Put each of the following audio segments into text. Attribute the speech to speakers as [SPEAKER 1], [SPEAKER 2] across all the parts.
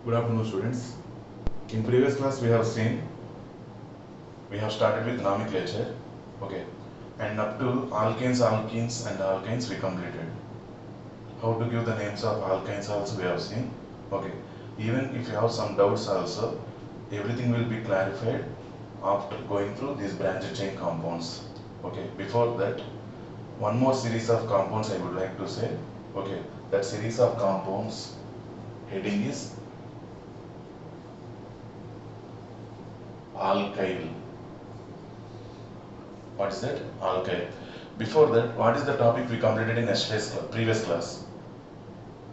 [SPEAKER 1] Good afternoon, students. In previous class, we have started with nomenclature, okay, and up to alkanes, alkenes, and alkynes we completed. How to give the names of alkynes also we have seen, okay. Even if you have some doubts also, everything will be clarified after going through these branched chain compounds, okay. Before that, one more series of compounds I would like to say, okay. That series of compounds heading is alkyl. What is that? Alkyl. Before that, what is the topic we completed in yesterday's previous class?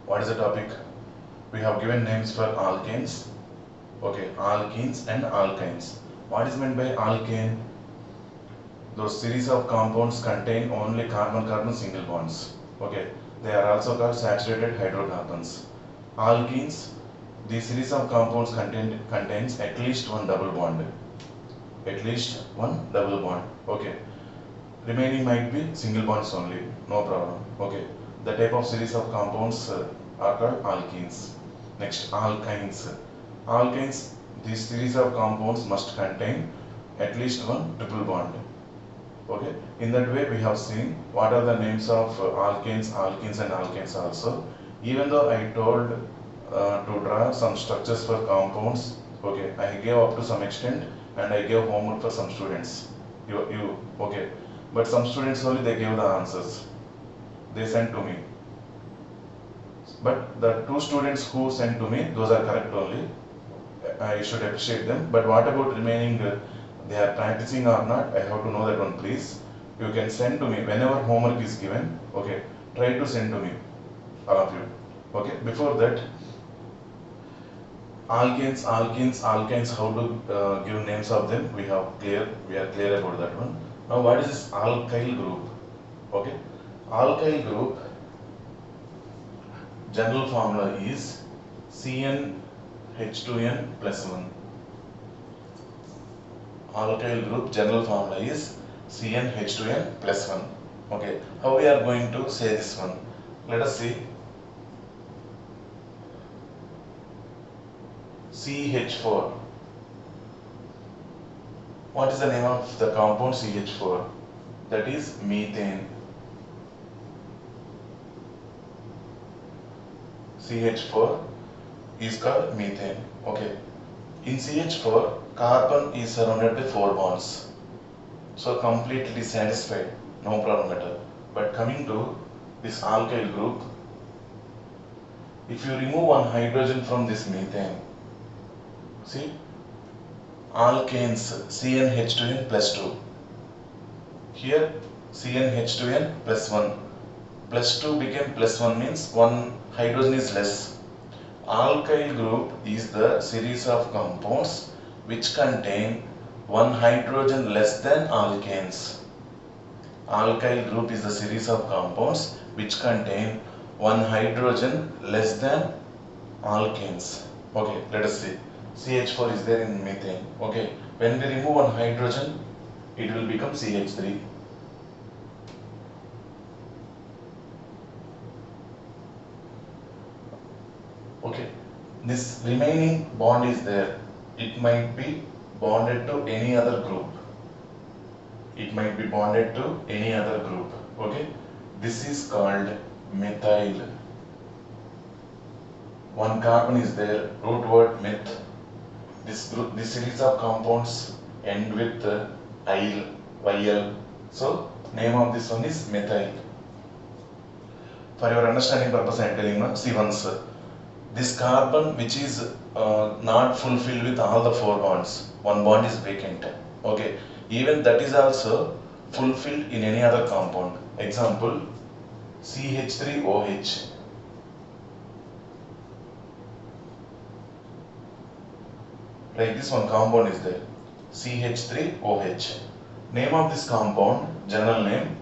[SPEAKER 1] What is the topic? We have given names for alkanes, okay, alkenes and alkynes. What is meant by alkane? Those series of compounds contain only carbon-carbon single bonds, okay. They are also called saturated hydrocarbons. Alkenes, the series of compounds contains at least one double bond. At least one double bond, okay. Remaining might be single bonds only, no problem, okay. The type of series of compounds are called alkenes. Next, alkynes. Alkynes, this series of compounds must contain at least one triple bond, okay. In that way, we have seen what are the names of alkanes, alkenes and alkynes also. Even though I told to draw some structures for compounds, okay, I gave up to some extent and I gave homework for some students. Okay. But some students only they gave the answers. They sent to me. But the two students who sent to me, those are correct only. I should appreciate them. But what about remaining? They are practicing or not? I have to know that one, please. You can send to me whenever homework is given. Okay, try to send to me, all of you. Okay. Before that, alkanes, alkenes, alkynes. How to give names of them? We are clear about that one. Now, what is this alkyl group? Okay, alkyl group general formula is CnH2n plus 1. Alkyl group general formula is CnH2n plus 1. Okay, how we are going to say this one? Let us see. CH4. What is the name of the compound CH4? That is methane. CH4 is called methane. Okay. In CH4, carbon is surrounded by 4 bonds. So completely satisfied, no problem at all. But coming to this alkyl group, if you remove one hydrogen from this methane, see, alkanes CnH2n plus 2. Here CnH2n plus 1. Plus 2 became plus 1 means one hydrogen is less. Alkyl group is the series of compounds which contain one hydrogen less than alkanes. Alkyl group is the series of compounds which contain one hydrogen less than alkanes. Okay, let us see. CH4 is there in methane. Okay, when we remove one hydrogen, it will become CH3. Okay, this remaining bond is there. It might be bonded to any other group. It might be bonded to any other group. Okay, this is called methyl. One carbon is there, root word meth. This series of compounds end with il, yl. So name of this one is methyl. For your understanding purpose, I am telling you. See once. This carbon which is not fulfilled with all the 4 bonds, one bond is vacant. Okay, even that is also fulfilled in any other compound. Example, CH3OH. Like this one compound is there, CH3OH. Name of this compound, general name,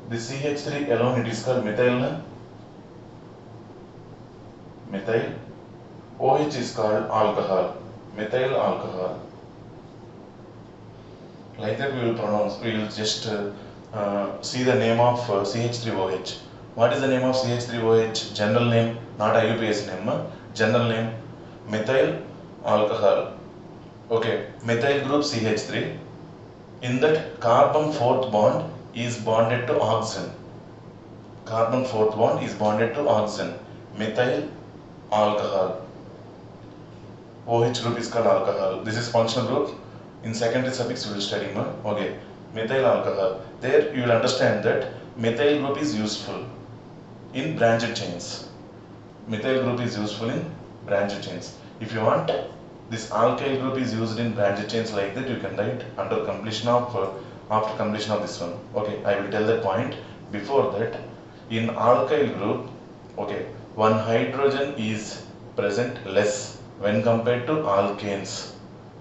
[SPEAKER 1] this CH3 alone it is called methyl. Methyl. OH is called alcohol, methyl alcohol. Like that we will pronounce, we will just see the name of CH3OH. What is the name of CH3OH? General name, not IUPAC name, general name. methyl alcohol. Okay, methyl group CH3. In that carbon fourth bond is bonded to oxygen. Carbon fourth bond is bonded to oxygen. Methyl alcohol. OH group is called alcohol. This is functional group. In secondary suffix you will study more. Okay, methyl alcohol. There you will understand that methyl group is useful in branched chains. Methyl group is useful in branched chains. If you want, this alkyl group is used in branched chains like that. You can write under completion of after completion of this one. Okay, I will tell that point. Before that, in alkyl group, okay, one hydrogen is present less when compared to alkanes.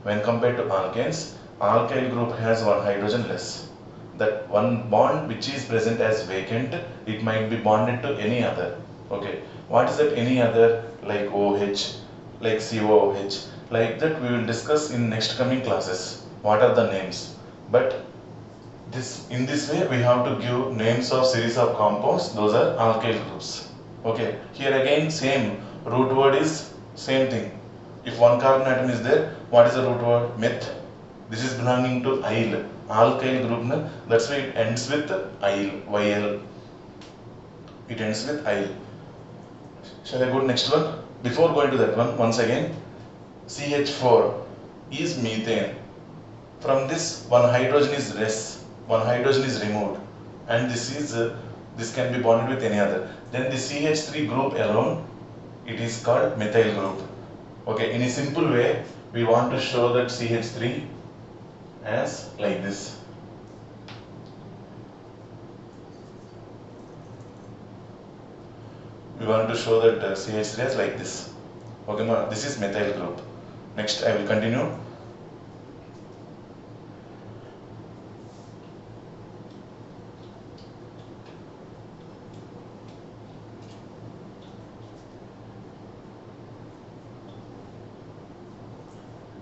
[SPEAKER 1] When compared to alkanes, alkyl group has one hydrogen less. That one bond which is present as vacant, it might be bonded to any other. Okay, what is that any other? Like OH, like COOH, like that we will discuss in next coming classes. What are the names? But this in this way we have to give names of series of compounds. Those are alkyl groups. Okay, here again same root word is same thing. If one carbon atom is there, what is the root word? Meth. This is belonging to yl. Alkyl group, na? That's why it ends with yl. YL. It ends with yl. Shall I go to next one? Before going to that one, once again, CH4 is methane. From this, one hydrogen is less, one hydrogen is removed, and this can be bonded with any other. Then the CH3 group alone, it is called methyl group. Okay, in a simple way, we want to show that CH3 as like this. We want to show that CH3 as like this. Okay, this is methyl group. Next, I will continue.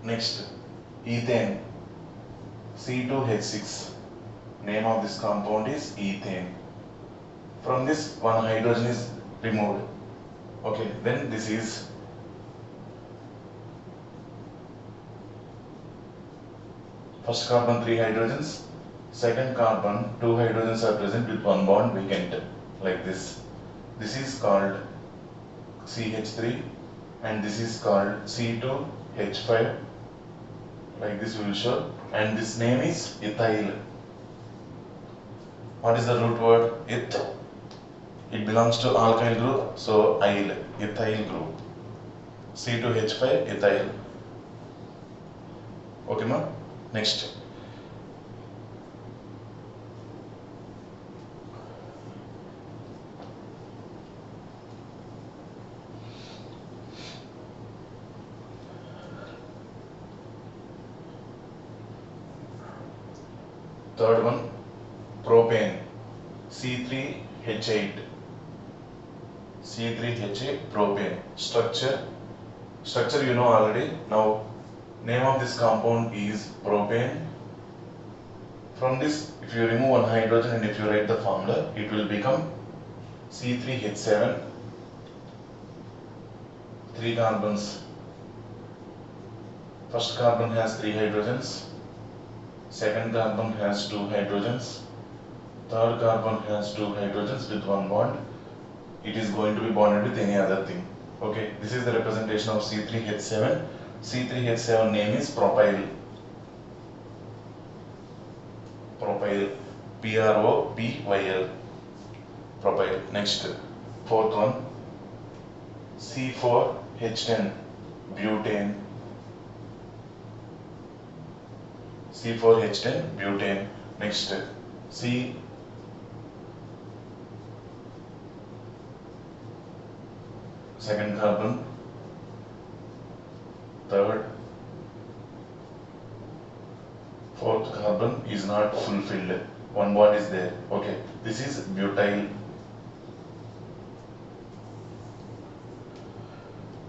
[SPEAKER 1] Next, ethane, C2H6. Name of this compound is ethane. From this, one hydrogen is removed. Okay, then this is first carbon 3 hydrogens, second carbon 2 hydrogens are present with one bond vacant like this. This is called CH3 and this is called C2H5. Like this we will show, and this name is ethyl. What is the root word? Eth. It belongs to alkyl group, so yl, ethyl group. C2H5 ethyl. Okay, ma? Next. Third one, propane, C3H8. C3H8 propane. Structure you know already. Now name of this compound is propane. From this, if you remove one hydrogen and if you write the formula, it will become C3H7. 3 carbons. First carbon has 3 hydrogens. Second carbon has 2 hydrogens. Third carbon has 2 hydrogens with one bond. It is going to be bonded with any other thing. Okay, this is the representation of C3H7. C3H7 name is propyl. Propyl. PROPYL. Propyl. Next, fourth one, C4H10. Butane. C4H10 butane. Next, C second carbon, third, fourth carbon is not fulfilled. One bond is there. Okay, this is butyl.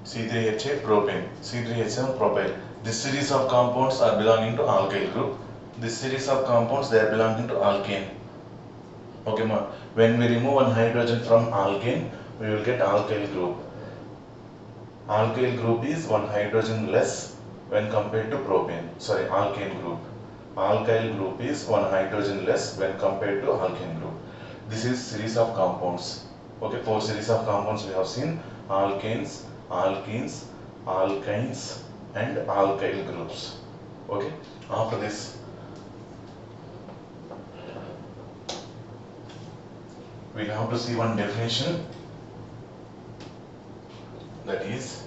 [SPEAKER 1] C3H8 propane. C3H7 propyl. This series of compounds are belonging to alkyl group. This series of compounds they are belonging to alkane. Okay, ma. When we remove one hydrogen from alkane, we will get alkyl group. Alkyl group is one hydrogen less when compared to propane. Sorry, alkane group. Alkyl group is one hydrogen less when compared to alkane group. This is series of compounds. Okay, 4 series of compounds we have seen: alkanes, alkenes, alkynes, and alkyl groups. Okay, after this, we have to see one definition, that is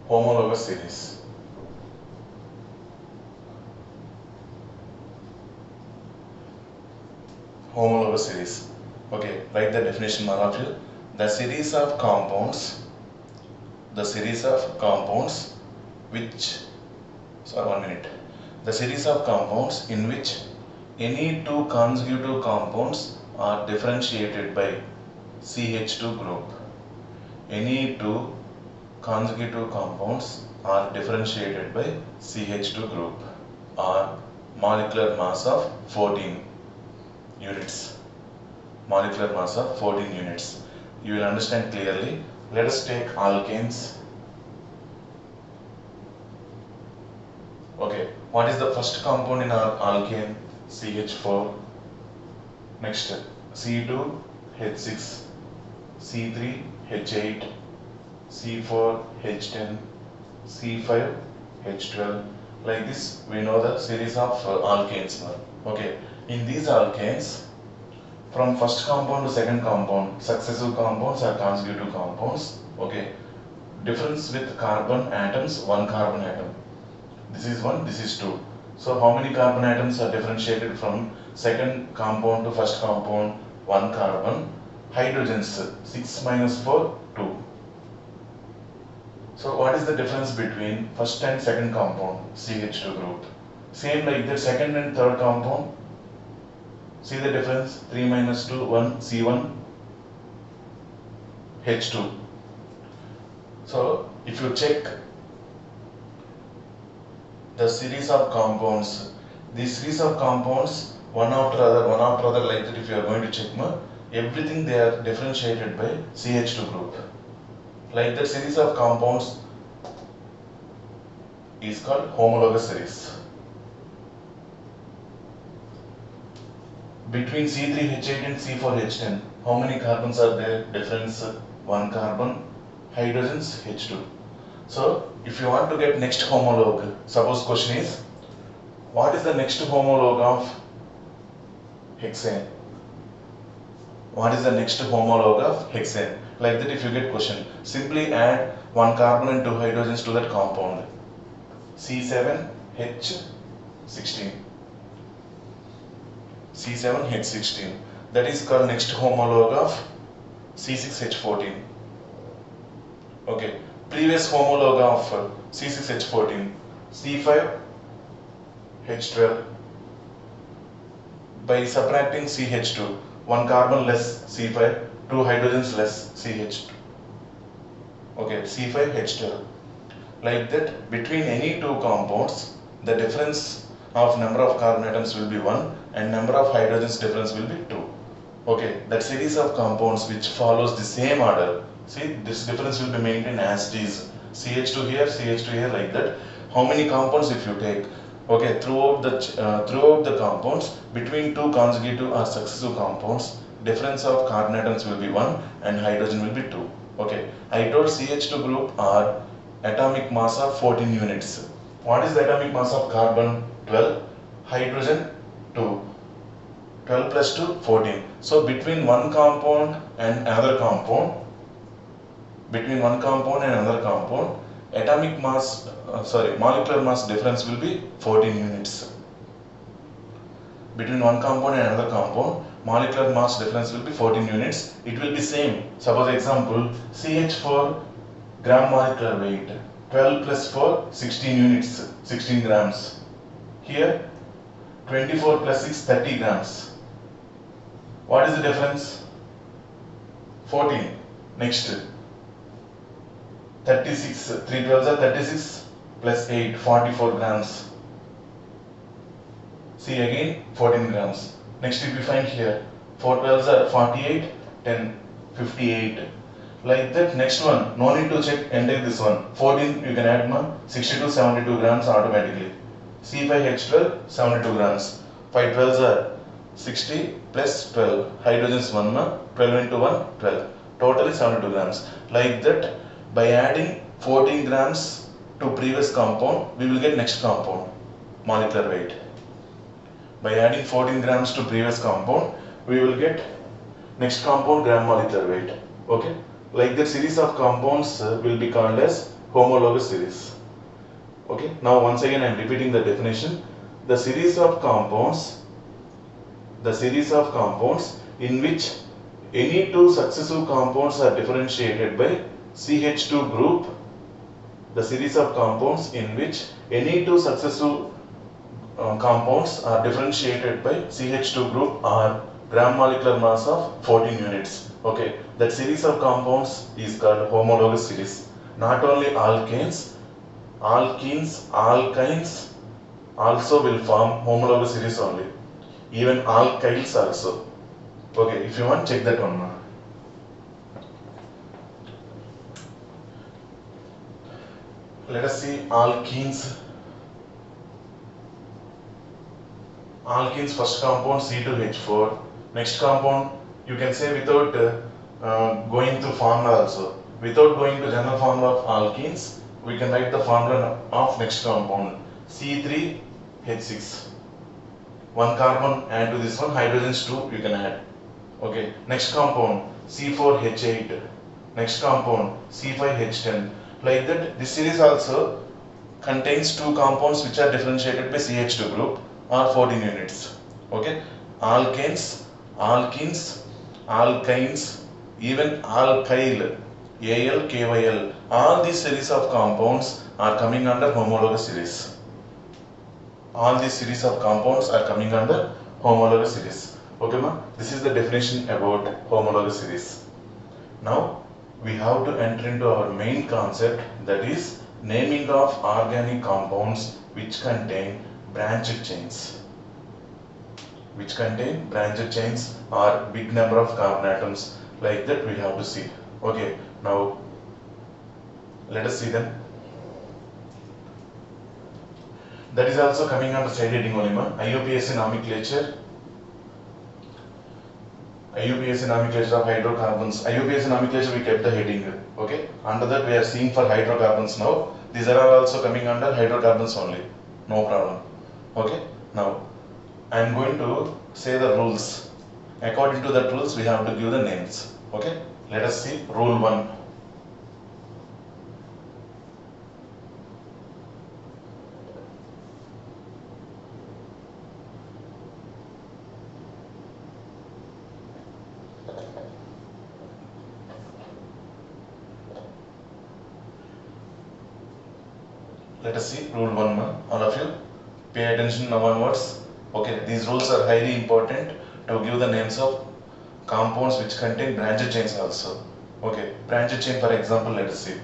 [SPEAKER 1] homologous series. Homologous series. Okay, write the definition, all of you. The series of compounds which, sorry, 1 minute. The series of compounds in which any two consecutive compounds are differentiated by CH2 group. Any two consecutive compounds are differentiated by CH2 group are molecular mass of 14 units. Molecular mass of 14 units. You will understand clearly. Let us take alkanes. Okay, what is the first compound in our alkane? CH4. Next, C2H6, C3H8, C4H10, C5H12. Like this, we know the series of alkanes now. Okay, in these alkanes, from first compound to second compound, successive compounds are consecutive compounds. Okay, difference with carbon atoms, one carbon atom. This is 1, this is 2. So how many carbon atoms are differentiated from second compound to first compound? 1 carbon. Hydrogens, 6 minus 4, 2. So what is the difference between first and second compound? CH2 group. Same like the second and third compound. See the difference? 3 minus 2, 1, C1, H2. So if you check the series of compounds, these series of compounds, one after other, like that, if you are going to check, everything they are differentiated by CH2 group. Like that series of compounds is called homologous series. Between C3H8 and C4H10, how many carbons are there? Difference 1 carbon, hydrogens H2. So if you want to get next homologue, suppose question is, what is the next homologue of hexane? What is the next homologue of hexane? Like that, if you get question, simply add 1 carbon and 2 hydrogens to that compound. C7H16. C7H16. That is called next homologue of C6H14. Okay. Previous homologue of C6H14, C5H12. By subtracting CH2, 1 carbon less C5, 2 hydrogens less CH2. Okay, C5H12. Like that, between any two compounds, the difference of number of carbon atoms will be 1 and number of hydrogens difference will be 2. Okay, that series of compounds which follows the same order. See, this difference will be maintained as it is. CH2 here, like that. How many compounds if you take? Okay, throughout the compounds, between two consecutive or successive compounds, difference of carbon atoms will be 1 and hydrogen will be 2. Okay, I told CH2 group are atomic mass of 14 units. What is the atomic mass of carbon? 12. Hydrogen 2. 12 plus 2, 14. So between one compound and another compound, atomic mass, molecular mass difference will be 14 units. Between one compound and another compound, molecular mass difference will be 14 units. It will be same. Suppose example, CH4 gram molecular weight, 12 plus 4, 16 units, 16 grams. Here, 24 plus 6, 30 grams. What is the difference? 14. Next, 36, 3 12s are 36 plus 8, 44 grams. See again, 14 grams. Next, if you find here, 4 12s are 48, 10, 58. Like that, next one, no need to check entire this one. 14 you can add 60 to 72 grams automatically. C5H12 72 grams. 5 12s are 60 plus 12. Hydrogens 1 12 into 1 12. Totally 72 grams. Like that, by adding 14 grams to previous compound, we will get next compound molecular weight. By adding 14 grams to previous compound, we will get next compound gram molecular weight. Okay. Like that, series of compounds will be called as homologous series. Okay. Now once again I am repeating the definition. The series of compounds in which any two successive compounds are differentiated by CH2 group. The series of compounds in which any two successive compounds are differentiated by CH2 group are gram molecular mass of 14 units. Okay, that series of compounds is called homologous series. Not only alkanes, alkynes also will form homologous series only. Even alkyls also. Okay, if you want, check that one now. Let us see alkenes. Alkenes, first compound C2H4. Next compound you can say without going to formula also. Without going to general formula of alkenes, we can write the formula of next compound C3H6. One carbon add to this one, hydrogens 2 you can add. Okay. Next compound C4H8. Next compound C5H10. Like that, this series also contains two compounds which are differentiated by CH2 group or 14 units. Okay. Alkanes, alkenes, alkynes, even alkyl, AlKyl, all these series of compounds are coming under homologous series. All these series of compounds are coming under homologous series. Okay, ma? This is the definition about homologous series. Now we have to enter into our main concept, that is naming of organic compounds which contain branched chains. Or big number of carbon atoms. Like that we have to see. Okay, now let us see them. That is also coming under side heading only, ma. IUPAC nomenclature. IUPAC nomenclature of hydrocarbons. IUPAC nomenclature we kept the heading. Okay. Under that we are seeing for hydrocarbons now. These are also coming under hydrocarbons only. No problem. Okay. Now I am going to say the rules. According to the rules we have to give the names. Okay. Let us see rule 1. Let us see rule 1, all of you pay attention now onwards. Okay, these rules are highly important to give the names of compounds which contain branched chains also. Okay, branched chain, for example, let us see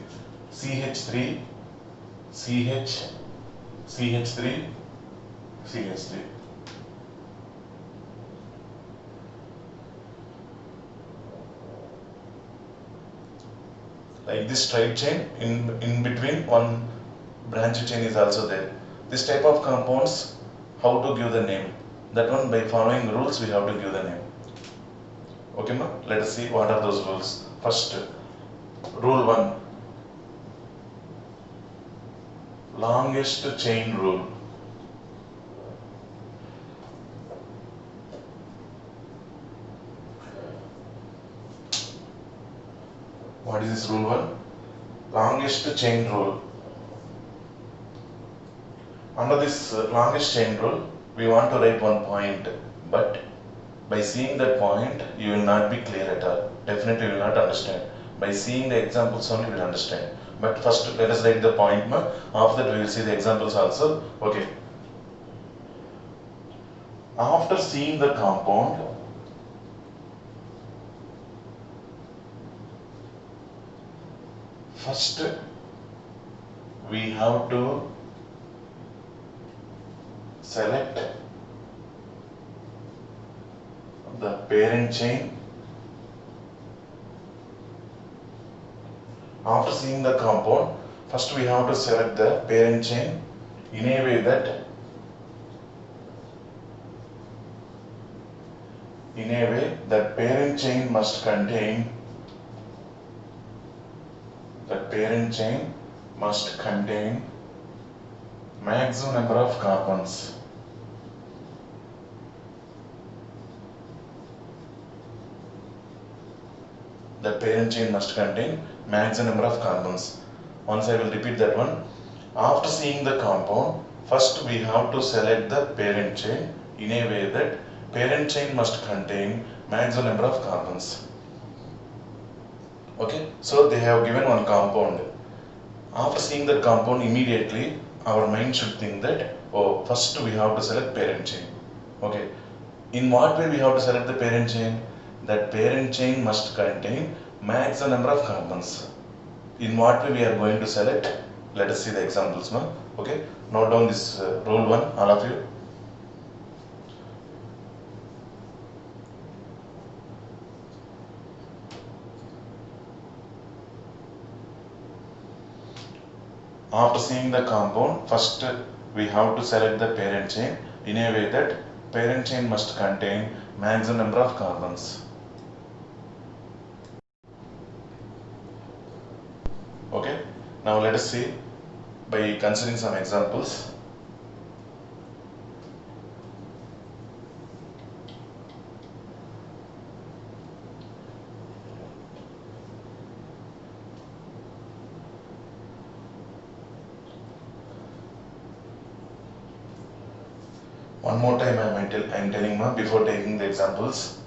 [SPEAKER 1] CH3, CH, CH3, CH3. Like this straight chain, in between one branch chain is also there. This type of compounds, how to give the name? That one, by following rules we have to give the name. Okay, ma? Let us see what are those rules. First, rule 1. Longest chain rule. What is this rule 1? Longest chain rule. Under this longest chain rule, we want to write one point, but by seeing that point, you will not be clear at all. Definitely you will not understand. By seeing the examples only you will understand. But first let us write the point. After that we will see the examples also. Okay. After seeing the compound, first we have to select the parent chain After seeing the compound, first we have to select the parent chain in a way that parent chain must contain maximum number of carbons. The parent chain must contain maximum number of carbons. Once I will repeat that one. After seeing the compound, first we have to select the parent chain in a way that parent chain must contain maximum number of carbons. Okay, so they have given one compound. After seeing that compound, immediately our mind should think that, oh, first we have to select parent chain. Okay, in what way we have to select the parent chain? That parent chain must contain maximum number of carbons. In what way we are going to select? Let us see the examples now. Okay, note down this rule 1, all of you. After seeing the compound, first we have to select the parent chain in a way that parent chain must contain maximum number of carbons. Okay, now let us see by considering some examples. One more time I am telling before taking the examples.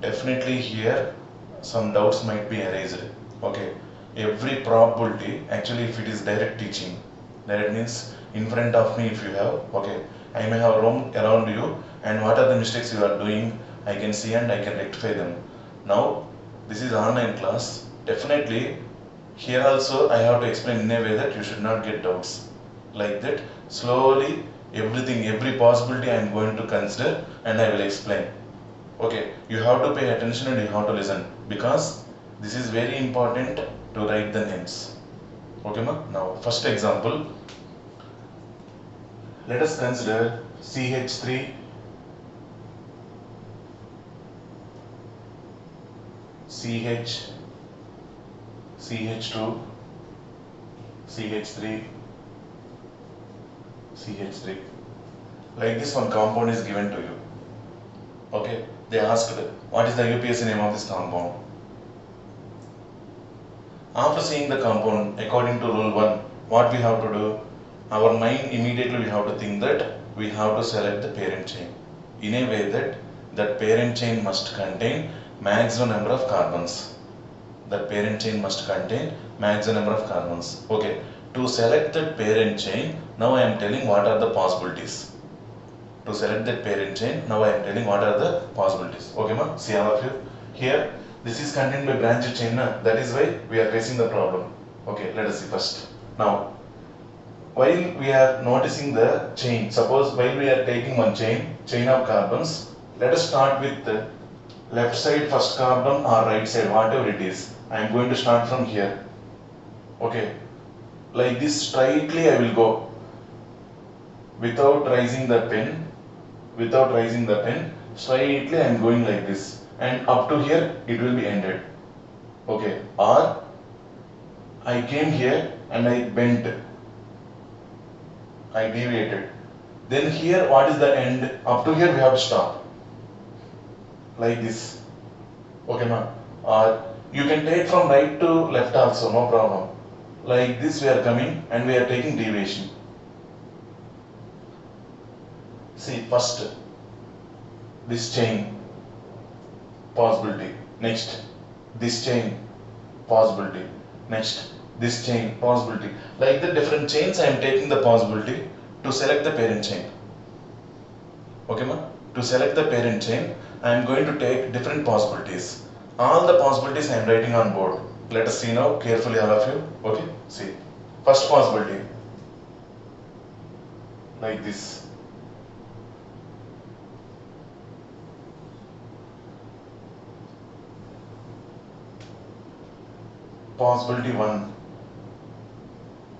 [SPEAKER 1] Definitely here some doubts might be raised. Okay, every probability, actually if it is direct teaching, direct means in front of me if you have, okay, I may have roamed around you and what are the mistakes you are doing, I can see and I can rectify them. Now this is online class, definitely here also I have to explain in a way that you should not get doubts. Like that, slowly everything, every possibility I am going to consider and I will explain. Okay, you have to pay attention and you have to listen because this is very important to write the names. Okay, ma? Now, first example, let us consider CH3, CH, CH2, CH3, CH3. Like this one compound is given to you. Okay, they asked what is the UPSC name of this compound. After seeing the compound, according to rule 1, what we have to do? Our mind immediately we have to think that we have to select the parent chain in a way that that parent chain must contain maximum number of carbons. That parent chain must contain maximum number of carbons. Okay, to select that parent chain, now I am telling what are the possibilities. To select that parent chain, now I am telling what are the possibilities. Okay, ma? See all of you. Here, this is contained by branched chain. That is why we are facing the problem. Okay, let us see first. Now, while we are noticing the chain, suppose while we are taking one chain of carbons, let us start with the left side first carbon or right side, whatever it is. I am going to start from here. Okay, like this straightly I will go without raising the pen. Straightly I am going like this, and up to here it will be ended. Okay, or I came here and I bent, I deviated. Then here what is the end? Up to here we have to stop. Like this. Okay, ma'am. Or you can take from right to left also, no problem. Like this we are coming and we are taking deviation. See, first this chain, possibility. Next, this chain, possibility. Next, this chain, possibility. Like the different chains, I am taking the possibility to select the parent chain. Okay, ma? To select the parent chain, I am going to take different possibilities. All the possibilities I am writing on board. Let us see now carefully, all of you. Okay, see. First possibility, like this. possibility 1,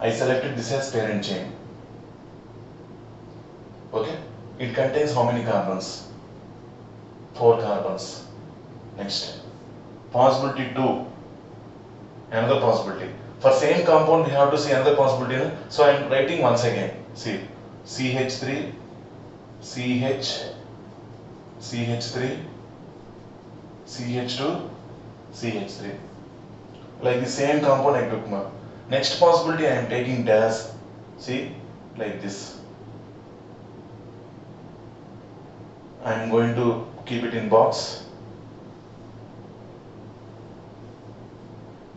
[SPEAKER 1] I selected this as parent chain. Okay, it contains how many carbons? 4 carbons. Next, possibility 2, another possibility. For same compound we have to see another possibility. So I am writing once again. See, CH3, CH, CH3, CH2, CH3. Like the same compound I took now. Next possibility I am taking dash. See, like this. I am going to keep it in box.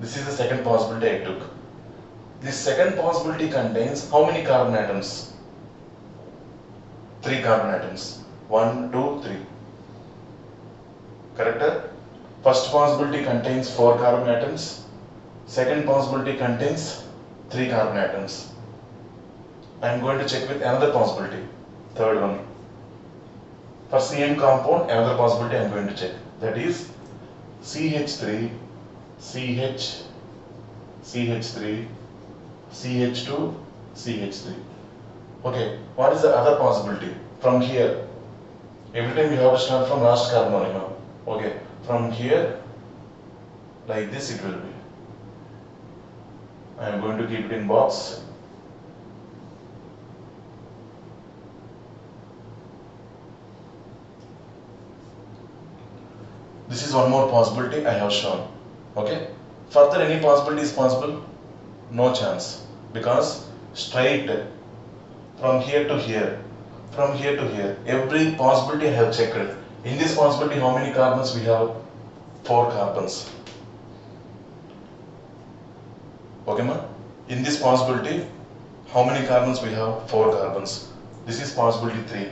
[SPEAKER 1] This is the second possibility I took. This second possibility contains how many carbon atoms? 3 carbon atoms. 1, 2, 3. Correct? First possibility contains 4 carbon atoms. Second possibility contains 3 carbon atoms. I am going to check with another possibility. Third one. For same compound, another possibility I am going to check. That is CH3, CH, CH3, CH2, CH3. Okay, what is the other possibility? From here, every time you have to start from last carbon only now. Okay, from here, like this it will be. I am going to keep it in box. This is one more possibility I have shown. Okay, further any possibility is possible? No chance, because straight from here to here, from here to here, every possibility I have checked. In this possibility, how many carbons we have? 4 carbons. Okay, ma? In this possibility, how many carbons we have? 4 carbons. This is possibility 3.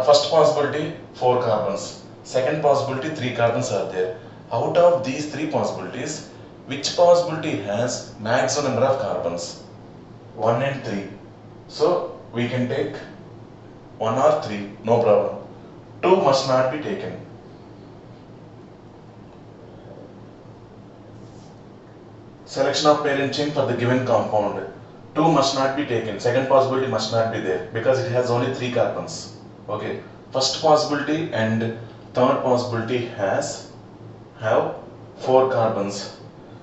[SPEAKER 1] First possibility, 4 carbons. Second possibility, 3 carbons are there. Out of these 3 possibilities, which possibility has maximum number of carbons? 1 and 3. So we can take 1 or 3, no problem. 2 must not be taken. Selection of parent chain for the given compound. 2 must not be taken. Second possibility must not be there because it has only 3 carbons. Okay. First possibility and third possibility have 4 carbons.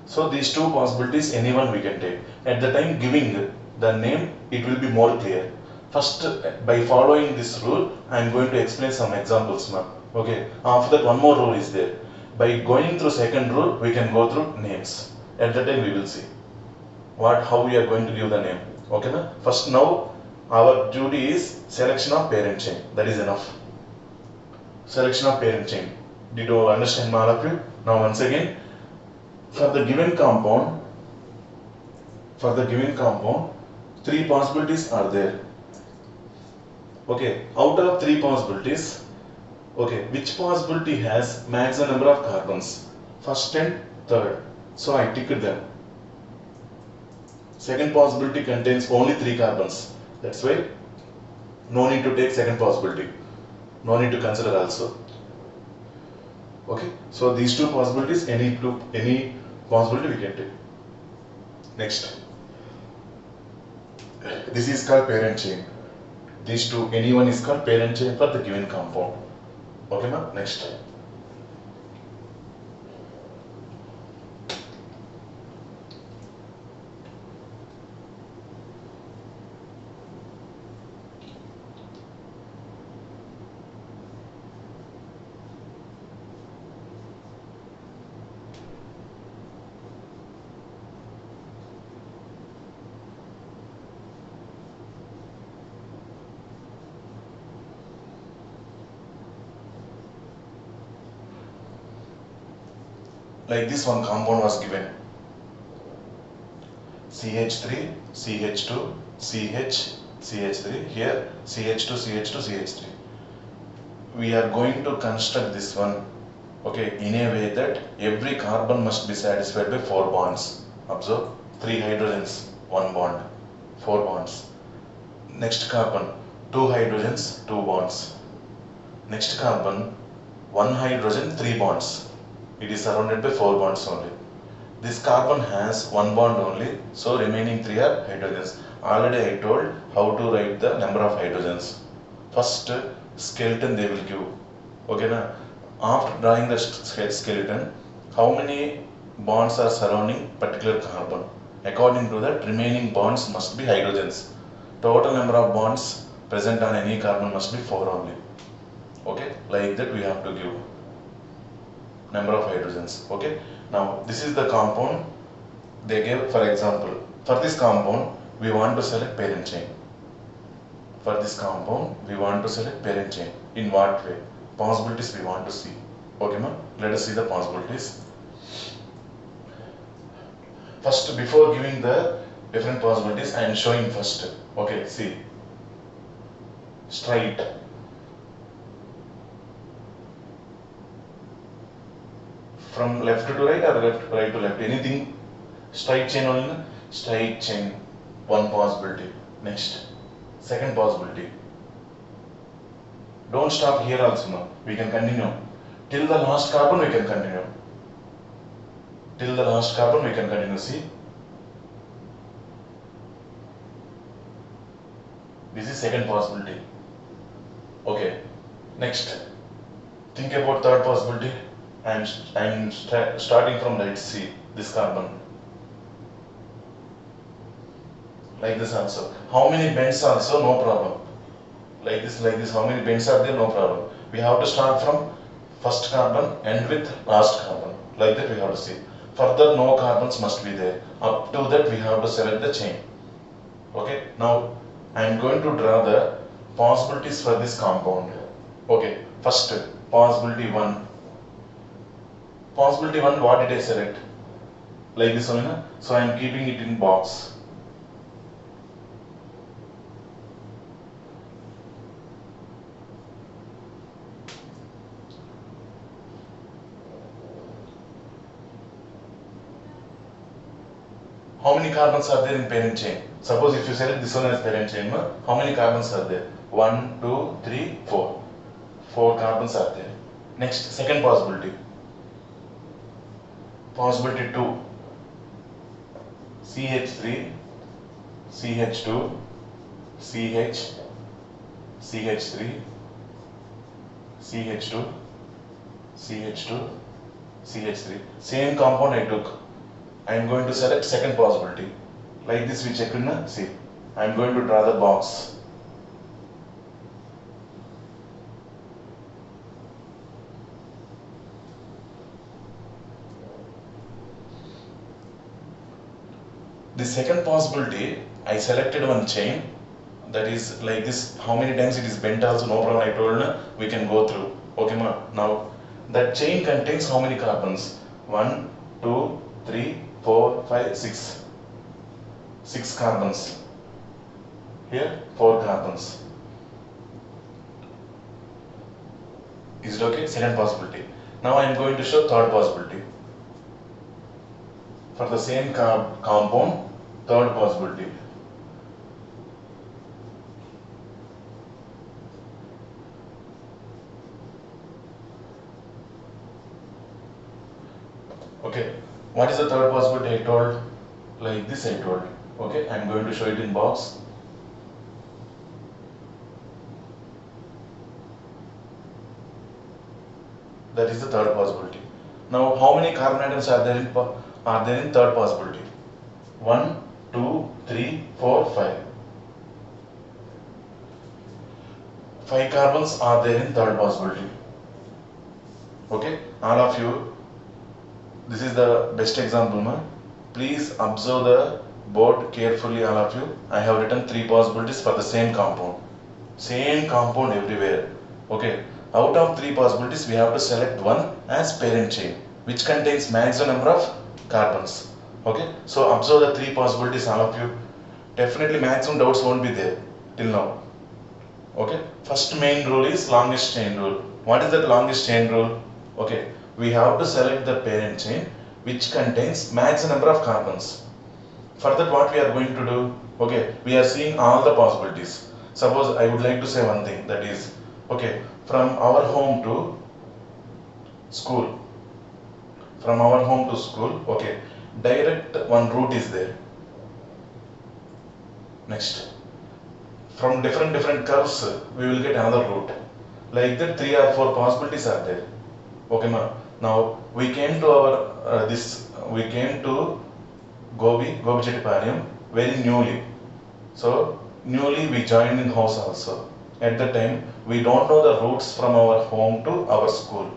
[SPEAKER 1] So these 2 possibilities anyone we can take. At the time giving the name, it will be more clear. First, by following this rule, I am going to explain some examples now. Okay. After that, one more rule is there. By going through second rule, we can go through names. At the time, we will see how we are going to give the name. Okay, na? First, now our duty is selection of parent chain. That is enough. Selection of parent chain. Did you understand, all of you? Now, once again, for the given compound, 3 possibilities are there. Okay, out of 3 possibilities, okay, which possibility has maximum number of carbons? First and third. So I ticked them. Second possibility contains only 3 carbons. That's why no need to take second possibility. No need to consider also. Okay, so these 2 possibilities, any possibility we can take. Next, this is called parent chain. These 2, anyone is called parent chain for the given compound. Okay, ma'am? Next. Like this one compound was given. CH3, CH2, CH, CH3. Here CH2, CH2, CH3. We are going to construct this one, okay, in a way that every carbon must be satisfied by 4 bonds. Observe, 3 hydrogens, 1 bond, 4 bonds. Next carbon, 2 hydrogens, 2 bonds. Next carbon, 1 hydrogen, 3 bonds. It is surrounded by 4 bonds only. This carbon has one bond only, so remaining three are hydrogens. Already I told how to write the number of hydrogens. First skeleton they will give. Okay, na? After drawing the skeleton, how many bonds are surrounding particular carbon? According to that, remaining bonds must be hydrogens. Total number of bonds present on any carbon must be 4 only. Okay, like that we have to give number of hydrogens. Okay, now this is the compound they gave. For example, for this compound we want to select parent chain. For this compound we want to select parent chain. In what way? Possibilities we want to see. Okay, ma? Let us see the possibilities. First, before giving the different possibilities, I am showing first. Okay, see. Straight. From left to right or right to left? Anything? Straight chain only? Straight chain. One possibility. Next. Second possibility. Don't stop here also now. We can continue. Till the last carbon we can continue. Till the last carbon we can continue. See. This is second possibility. Okay. Next. Think about third possibility. I am starting from right. See this carbon. Like this also. How many bends also? No problem. Like this. How many bends are there? No problem. We have to start from first carbon, end with last carbon. Like that we have to see. Further, no carbons must be there. Up to that we have to select the chain. Okay. Now I am going to draw the possibilities for this compound. Okay. First, possibility 1. Possibility 1, what did I select? Like this only, na? So I am keeping it in box. How many carbons are there in parent chain? Suppose if you select this one as parent chain, how many carbons are there? 1, 2, 3, 4. 4 carbons are there. Next, second possibility. Possibility 2. CH3, CH2, CH, CH3, CH2, CH2, CH3. Same compound I took. I am going to select second possibility. Like this we check in. See, I am going to draw the box. The second possibility, I selected one chain that is like this. How many times it is bent also no problem. I told we can go through. Okay, ma. Now that chain contains how many carbons? 1, 2, 3, 4, 5, 6. 6 carbons. Here 4 carbons. Is it okay? Second possibility. Now I am going to show third possibility. For the same compound, third possibility. Okay, what is the third possibility I told? Like this I told. Okay, I am going to show it in box. That is the third possibility. Now, how many carbon atoms are there in third possibility? 1, 2, 3, 4, 5. 5 carbons are there in third possibility. Okay, all of you, this is the best example, ma. Please observe the board carefully, all of you. I have written 3 possibilities for the same compound. Same compound everywhere. Okay, out of 3 possibilities, we have to select one as parent chain, which contains maximum number of carbons. Okay, so observe the 3 possibilities, all of you. Definitely maximum doubts won't be there till now. Okay, first main rule is longest chain rule. What is that longest chain rule? Okay, we have to select the parent chain which contains maximum number of carbons. For that, what we are going to do? Okay, we are seeing all the possibilities. Suppose I would like to say one thing, that is, okay, from our home to school. From our home to school, okay, direct one route is there. Next, from different curves, we will get another route. Like that, 3 or 4 possibilities are there. Okay, ma. Now we came to our we came to Gobichettipalayam very newly. So newly we joined in house also. At the time we don't know the routes from our home to our school.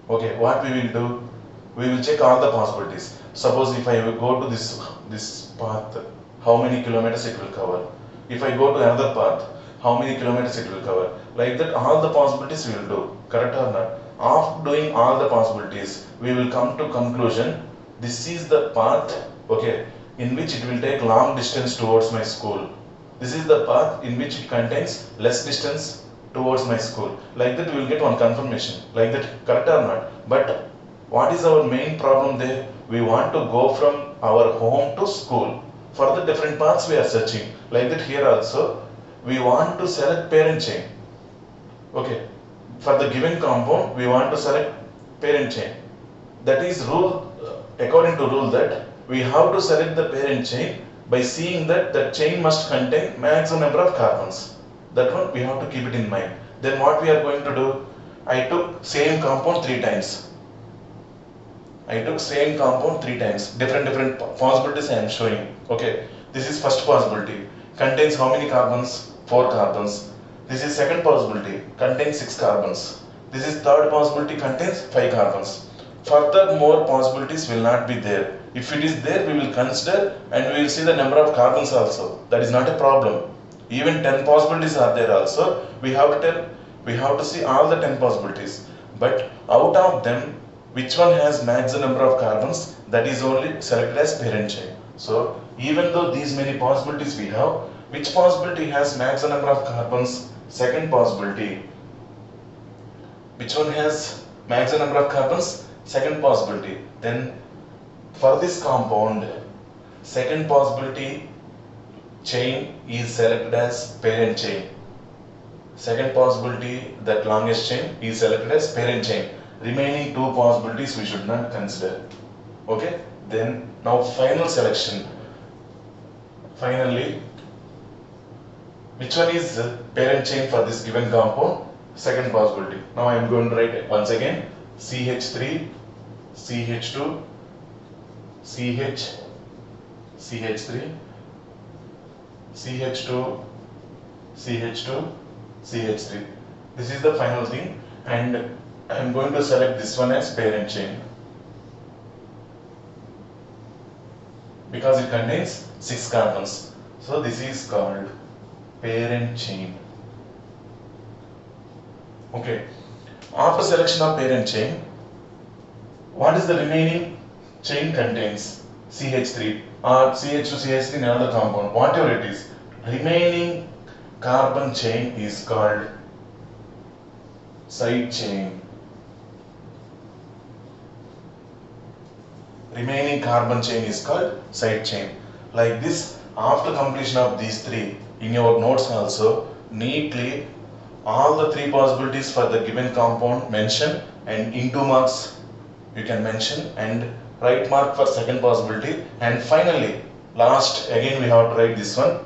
[SPEAKER 1] Okay, what we will do? We will check all the possibilities. Suppose if I will go to this path, how many kilometers it will cover? If I go to another path, how many kilometers it will cover? Like that, all the possibilities we will do. Correct or not? After doing all the possibilities, we will come to conclusion. This is the path, okay, in which it will take long distance towards my school. This is the path in which it contains less distance towards my school. Like that, we will get one confirmation. Like that, correct or not? But what is our main problem there? We want to go from our home to school. For the different paths we are searching. Like that, here also, we want to select parent chain. Okay, for the given compound, we want to select parent chain. That is rule, according to rule that we have to select the parent chain by seeing that the chain must contain maximum number of carbons. That one we have to keep it in mind. Then what we are going to do? I took same compound 3 times. I took same compound 3 times. Different possibilities I am showing. Okay, this is first possibility. Contains how many carbons? 4 carbons. This is second possibility. Contains 6 carbons. This is third possibility. Contains 5 carbons. Further more possibilities will not be there. If it is there, we will consider and we will see the number of carbons also. That is not a problem. Even 10 possibilities are there also. We have to see all the 10 possibilities. But out of them, which one has maximum number of carbons, that is only selected as parent chain. So even though these many possibilities we have, which possibility has maximum number of carbons? Second possibility. Which one has maximum number of carbons? Second possibility. Then for this compound, second possibility chain is selected as parent chain. Second possibility, that longest chain, is selected as parent chain. Remaining 2 possibilities we should not consider. Okay, then now final selection. Finally, which one is parent chain for this given compound? Second possibility. Now I am going to write once again CH3, CH2, CH, CH3, CH2, CH2, CH3. This is the final thing, and I am going to select this one as parent chain because it contains 6 carbons. So this is called parent chain. Okay. After selection of parent chain, what is the remaining chain contains? CH3 or CH2, CH3 in another compound, whatever it is. Remaining carbon chain is called side chain. Remaining carbon chain is called side chain. Like this, after completion of these 3, in your notes also, neatly all the 3 possibilities for the given compound mention, and into marks you can mention, and right mark for second possibility, and finally last again we have to write this one.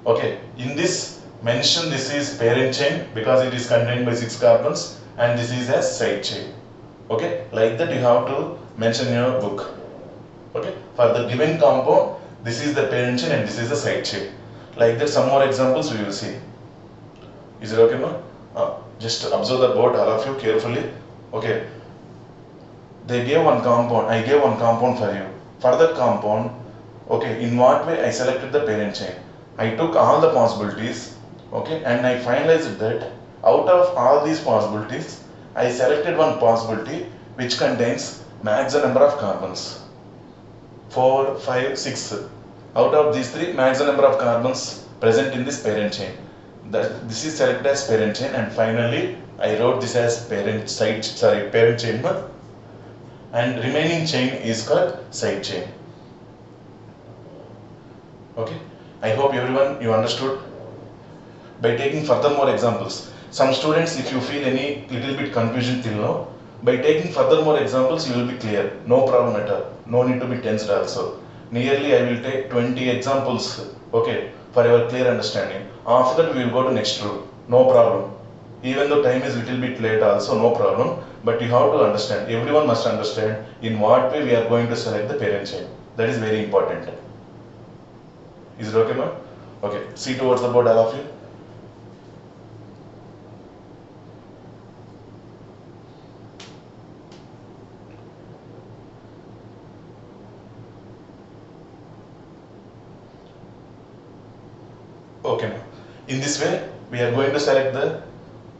[SPEAKER 1] Okay, in this mention this is parent chain because it is contained by 6 carbons, and this is as side chain. Okay, like that you have to mention in your book. Okay, for the given compound, this is the parent chain and this is the side chain. Like that, some more examples we will see. Is it okay, ma? Just observe the board, all of you, carefully. Okay. They gave one compound, I gave one compound for you. For that compound, okay, in what way I selected the parent chain? I took all the possibilities, okay, and I finalized that out of all these possibilities, I selected one possibility which contains maximum number of carbons. 4, 5, 6. Out of these 3, maximum number of carbons present in this parent chain. This is selected as parent chain, and finally I wrote this as parent chain, and remaining chain is called side chain. Okay, I hope everyone you understood. By taking further more examples, some students, if you feel any little bit confusion till now, By taking further more examples, you will be clear. No problem at all. No need to be tensed also. Nearly I will take 20 examples, okay, for your clear understanding. After that we will go to next rule. No problem. Even though time is little bit late also, no problem. But you have to understand, everyone must understand in what way we are going to select the parent chain. That is very important. Is it okay, ma'am? Okay, see towards the board, all of you. Okay, ma'am. In this way, we are going to select the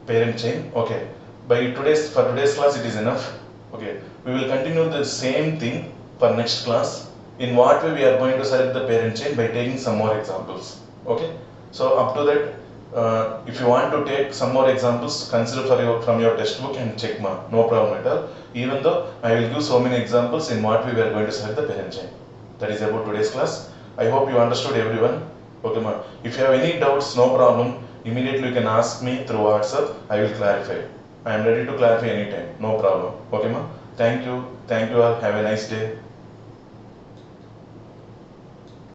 [SPEAKER 1] parent chain. Okay. For today's class, it is enough. Okay. We will continue the same thing for next class. In what way we are going to select the parent chain by taking some more examples. Okay. So up to that, if you want to take some more examples, consider from your textbook and check mark. No problem at all. Even though I will give so many examples in what way we are going to select the parent chain. That is about today's class. I hope you understood everyone. Okay, ma'am. If you have any doubts, no problem. Immediately you can ask me through WhatsApp. I will clarify. I am ready to clarify anytime. No problem. Okay, ma'am. Thank you. Thank you all. Have a nice day.